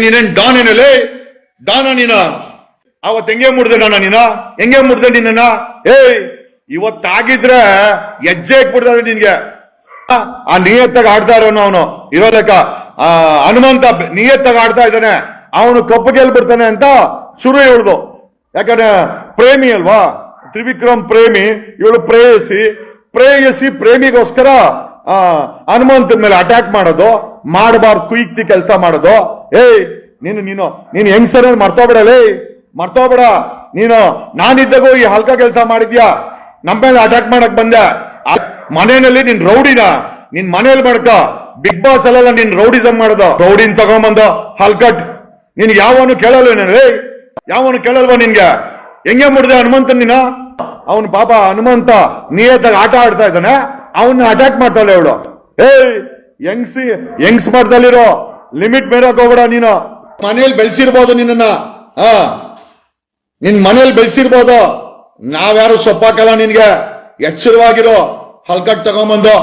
ನೀನೇನ್ ಡಾನ್ ಏನಲ್ಲಿ ಡಾನ ನೀನ ಅವತ್ ಹೆಂಗೆ ಮುಡ್ದೆ ನಾನ ನೀನ ಹೆಂಗೆ ಮುಡ್ದೆ ನಿನ್ನ ಇವತ್ತಾಗಿದ್ರೆ ಹೆಜ್ಜೆ ಇಕ್ಬಿಡ್ತಾರೆ ನಿನ್ಗೆ ಆ ನಿಯತ್ತಾಗ ಆಡ್ತಾ ಇರೋನು ಅವನು ಇರೋದಕ್ಕ ಹನುಮಂತ ನಿಯತ್ತಾಗ ಆಡ್ತಾ ಇದ್ದಾನೆ ಅವನು ಕಪ್ಪು ಗೆಲ್ಬಿಡ್ತಾನೆ ಅಂತ ಶುರು ಹೇಳ್ದು. ಯಾಕಂದ್ರೆ ಪ್ರೇಮಿ ಅಲ್ವಾ, ತ್ರಿವಿಕ್ರಮ್ ಪ್ರೇಮಿ, ಇವಳು ಪ್ರೇಯಸಿ ಪ್ರೇಮಿಗೋಸ್ಕರ ಹನುಮಂತನ ಮೇಲೆ ಅಟ್ಯಾಕ್ ಮಾಡೋದು, ಮಾಡಬಾರ್ದು ಕುಯುಕ್ತಿ ಕೆಲಸ ಮಾಡೋದು. ನೀನು ಹೆಂಗ್ಸರ ಮರ್ತೋಬೇಡ ನೀನು. ನಾನಿದ್ದಾಗೂ ಈ ಹಲ್ಕ ಕೆಲಸ ಮಾಡಿದ್ಯಾ, ನಮ್ಮ ಮೇಲೆ ಅಟ್ಯಾಕ್ ಮಾಡಕ್ ಬಂದೆ. ಮನೆಯಲ್ಲಿ ನಿನ್ ರೌಡಿನ ನಿನ್ ಮನೇಲಿ ಮಾಡ್ಕ. ಬಿಗ್ ಬಾಸ್ ಅಲ್ಲೆಲ್ಲ ನಿನ್ ರೌಡಿಸಮ್ ಮಾಡೋದು, ರೌಡಿನ್ ತಗೊಂಬಂದ ಹಲ್ಕಟ್. ನಿನ್ಗೆ ಯಾವನು ಕೇಳಲ್ವಾ ನಿನ್ಗೆ? ಹೆಂಗೆ ಮುಡ್ದೆ ಹನುಮಂತ ನೀನ? ಅವನು ಪಾಪ ಹನುಮಂತ ನಿಯತ್ತಾಗ ಆಟ ಆಡ್ತಾ ಇದ್ದಾನೆ, ಅವನ್ನ ಅಟ್ಯಾಕ್ ಮಾಡ್ತಾಳೆ ಇವಳು. ಯಂಗ್ಸ್ ಮಾಡ್ದಲ್ಲಿರೋ ಲಿಮಿಟ್ ಮೇರಕ್ ಹೋಗ್ಬೇಡ ನೀನು. ಮನೇಲಿ ಬೆಳೆಸಿರ್ಬೋದು ನಿನ್ನ, ನಿನ್ ಮನೇಲಿ ಬೆಳೆಸಿರ್ಬೋದು, ನಾವ್ಯಾರು ಸೊಪ್ಪಾಕಲ್ಲ ನಿನ್ಗೆ. ಎಚ್ಚರವಾಗಿರೋ. ಹಲ್ಕಟ್ ತಗೊಂಬಂದು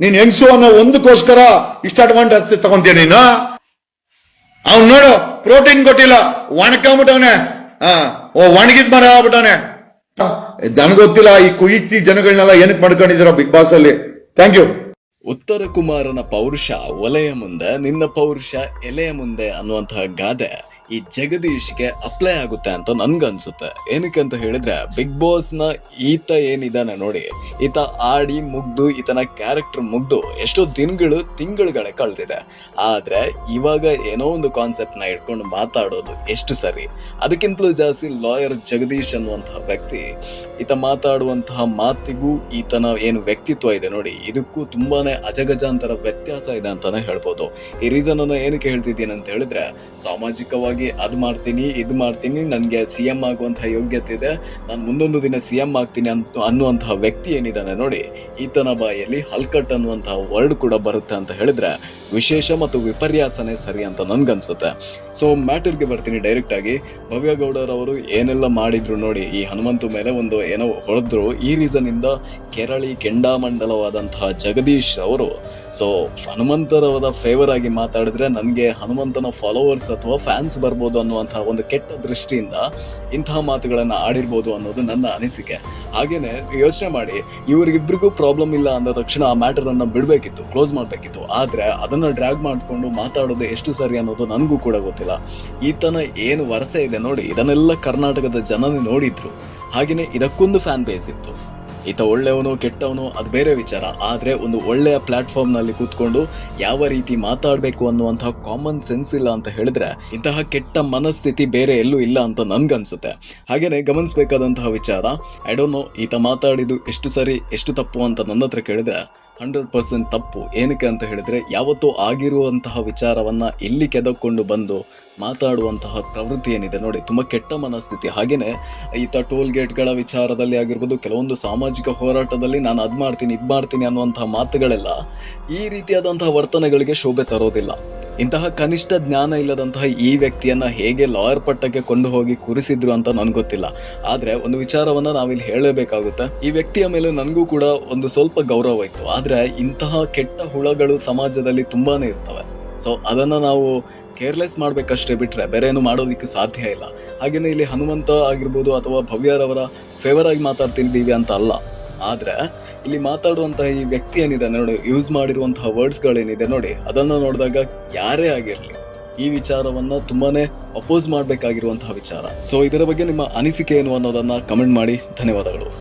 ನೀನ್ ಹೆಂಗ್ಸು ಅನ್ನೋ ಒಂದಕ್ಕೋಸ್ಕರ ಇಷ್ಟ ಅಡ್ವಾಂಟೇಜ್ ತಗೊಂತೀಯ ನೀನು. ಅವ್ನು ನೋಡು, ಪ್ರೋಟೀನ್ ಕೊಟ್ಟಿಲ್ಲ, ಒಣಕೊಂಬಿಟ್ಟವನೆ. ಒಣಗಿದ್ ಮರ ಆಗ್ಬಿಟ್ಟವನೆ. ನನಗೊತ್ತಿಲ್ಲ ಈ ಕುಯುಕ್ತಿ ಜನಗಳನ್ನೆಲ್ಲ ಏನಕ್ಕೆ ಮಾಡ್ಕೊಂಡಿದ್ದೀರೋ ಬಿಗ್ ಬಾಸ್ ಅಲ್ಲಿ. Thank you. ಉತ್ತರ ಕುಮಾರನ ಪೌರುಷ ಒಲೆಯ ಮುಂದೆ, ನಿನ್ನ ಪೌರುಷ ಎಲೆಯ ಮುಂದೆ ಅನ್ನುವಂತಹ ಗಾದೆ ಈ ಜಗದೀಶ್ಗೆ ಅಪ್ಲೈ ಆಗುತ್ತೆ ಅಂತ ನನ್ಗನ್ಸುತ್ತೆ. ಏನಕ್ಕೆ ಅಂತ ಹೇಳಿದ್ರೆ, ಬಿಗ್ ಬಾಸ್ನ ಈತ ಏನಿದಾನೆ ನೋಡಿ, ಈತ ಆಡಿ ಮುಗ್ದು ಈತನ ಕ್ಯಾರೆಕ್ಟರ್ ಮುಗ್ದು ಎಷ್ಟೋ ತಿಂಗಳುಗಳೇ ಕಳೆದಿದೆ. ಆದ್ರೆ ಇವಾಗ ಏನೋ ಒಂದು ಕಾನ್ಸೆಪ್ಟ್ನ ಇಟ್ಕೊಂಡು ಮಾತಾಡೋದು ಎಷ್ಟು ಸರಿ. ಅದಕ್ಕಿಂತಲೂ ಜಾಸ್ತಿ ಲಾಯರ್ ಜಗದೀಶ್ ಅನ್ನುವಂತಹ ವ್ಯಕ್ತಿ, ಈತ ಮಾತಾಡುವಂತಹ ಮಾತಿಗೂ ಈತನ ಏನು ವ್ಯಕ್ತಿತ್ವ ಇದೆ ನೋಡಿ, ಇದಕ್ಕೂ ತುಂಬಾನೇ ಅಜಗಜಾಂತರ ವ್ಯತ್ಯಾಸ ಇದೆ ಅಂತಾನೆ ಹೇಳ್ಬೋದು. ಈ ರೀಸನ್ ಅನ್ನು ಏನಕ್ಕೆ ಹೇಳ್ತಿದ್ದೀನಿ ಅಂತ ಹೇಳಿದ್ರೆ, ಸಾಮಾಜಿಕವಾಗಿ ಅದ್ ಮಾಡ್ತೀನಿ ಇದು ಮಾಡ್ತೀನಿ, ನನ್ಗೆ CM ಆಗುವಂತಹ ಯೋಗ್ಯತೆ ಇದೆ, ನಾನು ಮುಂದೊಂದು ದಿನ CM ಆಗ್ತೀನಿ ಅನ್ನುವಂತಹ ವ್ಯಕ್ತಿ ಏನಿದ್ದಾನೆ ನೋಡಿ, ಈತನ ಬಾಯಲ್ಲಿ ಹಲ್ಕಟ್ ಅನ್ನುವಂತಹ ವರ್ಡ್ ಕೂಡ ಬರುತ್ತೆ ಅಂತ ಹೇಳಿದ್ರೆ ವಿಶೇಷ ಮತ್ತು ವಿಪರ್ಯಾಸನೇ ಸರಿ ಅಂತ ನನ್ಗನ್ಸುತ್ತೆ. ಸೊ ಮ್ಯಾಟರ್ಗೆ ಬರ್ತೀನಿ ಡೈರೆಕ್ಟ್ ಆಗಿ. ಭವ್ಯ ಗೌಡರವರು ಏನೆಲ್ಲ ಮಾಡಿದ್ರು ನೋಡಿ, ಈ ಹನುಮಂತು ಮೇಲೆ ಒಂದು ಏನೋ ಹೊಡೆದ್ರು. ಈ ರೀಸನ್ ಇಂದ ಕೆರಳಿ ಕೆಂಡಾಮಂಡಲವಾದಂತಹ ಜಗದೀಶ್ ಅವರು ಸೊ ಹನುಮಂತರವರ ಫೇವರ್ ಆಗಿ ಮಾತಾಡಿದ್ರೆ ನನಗೆ ಹನುಮಂತನ ಫಾಲೋವರ್ಸ್ ಅಥವಾ ಫ್ಯಾನ್ಸ್ ಬರ್ಬೋದು ಅನ್ನುವಂತಹ ಒಂದು ಕೆಟ್ಟ ದೃಷ್ಟಿಯಿಂದ ಇಂತಹ ಮಾತುಗಳನ್ನು ಆಡಿರ್ಬೋದು ಅನ್ನೋದು ನನ್ನ ಅನಿಸಿಕೆ. ಹಾಗೇನೆ ಯೋಚನೆ ಮಾಡಿ, ಇವರಿಗಿಬ್ಬರಿಗೂ ಪ್ರಾಬ್ಲಮ್ ಇಲ್ಲ ಅಂದ ತಕ್ಷಣ ಆ ಮ್ಯಾಟರನ್ನು ಬಿಡಬೇಕಿತ್ತು, ಕ್ಲೋಸ್ ಮಾಡಬೇಕಿತ್ತು. ಆದರೆ ಅದನ್ನು ಡ್ರ್ಯಾಗ್ ಮಾಡಿಕೊಂಡು ಮಾತಾಡೋದು ಎಷ್ಟು ಸರಿ ಅನ್ನೋದು ನನಗೂ ಕೂಡ ಗೊತ್ತಿಲ್ಲ. ಈತನ ಏನು ವರಸೆ ಇದೆ ನೋಡಿ, ಇದನ್ನೆಲ್ಲ ಕರ್ನಾಟಕದ ಜನನೇ ನೋಡಿದ್ರು. ಹಾಗೆಯೇ ಇದಕ್ಕೊಂದು ಫ್ಯಾನ್ ಬೇಸ್ ಇತ್ತು. ಈತ ಒಳ್ಳೆಯವನು ಕೆಟ್ಟವನು ಅದು ಬೇರೆ ವಿಚಾರ, ಆದರೆ ಒಂದು ಒಳ್ಳೆಯ ಪ್ಲಾಟ್ಫಾರ್ಮ್ನಲ್ಲಿ ಕೂತ್ಕೊಂಡು ಯಾವ ರೀತಿ ಮಾತಾಡಬೇಕು ಅನ್ನುವಂತಹ ಕಾಮನ್ ಸೆನ್ಸ್ ಇಲ್ಲ ಅಂತ ಹೇಳಿದ್ರೆ ಇಂತಹ ಕೆಟ್ಟ ಮನಸ್ಥಿತಿ ಬೇರೆ ಎಲ್ಲೂ ಇಲ್ಲ ಅಂತ ನನ್ಗನ್ಸುತ್ತೆ. ಹಾಗೇನೆ ಗಮನಿಸಬೇಕಾದಂತಹ ವಿಚಾರ, ಐ ಡೋಂಟ್ ನೋ ಈತ ಮಾತಾಡಿದ್ದು ಎಷ್ಟು ಸರಿ ಎಷ್ಟು ತಪ್ಪು ಅಂತ ನನ್ನ ಹತ್ರ ಕೇಳಿದ್ರೆ 100% ತಪ್ಪು. ಏನಕ್ಕೆ ಅಂತ ಹೇಳಿದ್ರೆ, ಯಾವತ್ತೂ ಆಗಿರುವಂತಹ ವಿಚಾರವನ್ನ ಇಲ್ಲಿ ಕೆದಕೊಂಡು ಬಂದು ಮಾತಾಡುವಂತಹ ಪ್ರವೃತ್ತಿ ಏನಿದೆ ನೋಡಿ, ತುಂಬ ಕೆಟ್ಟ ಮನಸ್ಥಿತಿ. ಹಾಗೇನೆ ಈತ ಟೋಲ್ ಗೇಟ್ಗಳ ವಿಚಾರದಲ್ಲಿ ಆಗಿರ್ಬೋದು, ಕೆಲವೊಂದು ಸಾಮಾಜಿಕ ಹೋರಾಟದಲ್ಲಿ ನಾನು ಅದ್ ಮಾಡ್ತೀನಿ ಇದ್ ಮಾಡ್ತೀನಿ ಅನ್ನುವಂತಹ ಮಾತುಗಳೆಲ್ಲ ಈ ರೀತಿಯಾದಂತಹ ವರ್ತನೆಗಳಿಗೆ ಶೋಭೆ ತರೋದಿಲ್ಲ. ಇಂತಹ ಕನಿಷ್ಠ ಜ್ಞಾನ ಇಲ್ಲದಂತಹ ಈ ವ್ಯಕ್ತಿಯನ್ನ ಹೇಗೆ ಲಾಯರ್ ಪಟ್ಟಕ್ಕೆ ಕೊಂಡು ಹೋಗಿ ಕೂರಿಸಿದ್ರು ಅಂತ ನನ್ಗೆ ಗೊತ್ತಿಲ್ಲ. ಆದ್ರೆ ಒಂದು ವಿಚಾರವನ್ನ ನಾವಿಲ್ಲಿ ಹೇಳಬೇಕಾಗುತ್ತೆ, ಈ ವ್ಯಕ್ತಿಯ ಮೇಲೆ ನನಗೂ ಕೂಡ ಒಂದು ಸ್ವಲ್ಪ ಗೌರವ ಇತ್ತು. ಆದ್ರೆ ಇಂತಹ ಕೆಟ್ಟ ಹುಳಗಳು ಸಮಾಜದಲ್ಲಿ ತುಂಬಾನೇ ಇರ್ತವೆ. ಸೊ ಅದನ್ನ ನಾವು ಕೇರ್ಲೆಸ್ ಮಾಡ್ಬೇಕಷ್ಟೇ ಬಿಟ್ರೆ ಬೇರೆ ಏನು ಮಾಡೋದಕ್ಕೆ ಸಾಧ್ಯ ಇಲ್ಲ. ಹಾಗೇನೆ ಇಲ್ಲಿ ಹನುಮಂತ ಆಗಿರ್ಬೋದು ಅಥವಾ ಭವ್ಯರವರ ಫೇವರ್ ಆಗಿ ಮಾತಾಡ್ತಿದ್ದೀವಿ ಅಂತ ಅಲ್ಲ, ಆದ್ರೆ ಇಲ್ಲಿ ಮಾತಾಡುವಂತಹ ಈ ವ್ಯಕ್ತಿ ಏನಿದೆ ನೋಡಿ, ಯೂಸ್ ಮಾಡಿರುವಂತಹ ವರ್ಡ್ಸ್ಗಳೇನಿದೆ ನೋಡಿ, ಅದನ್ನು ನೋಡಿದಾಗ ಯಾರೇ ಆಗಿರಲಿ ಈ ವಿಚಾರವನ್ನ ತುಂಬಾನೇ ಅಪೋಸ್ ಮಾಡಬೇಕಾಗಿರುವಂತಹ ವಿಚಾರ. ಸೊ ಇದರ ಬಗ್ಗೆ ನಿಮ್ಮ ಅನಿಸಿಕೆ ಏನು ಅನ್ನೋದನ್ನ ಕಮೆಂಟ್ ಮಾಡಿ. ಧನ್ಯವಾದಗಳು.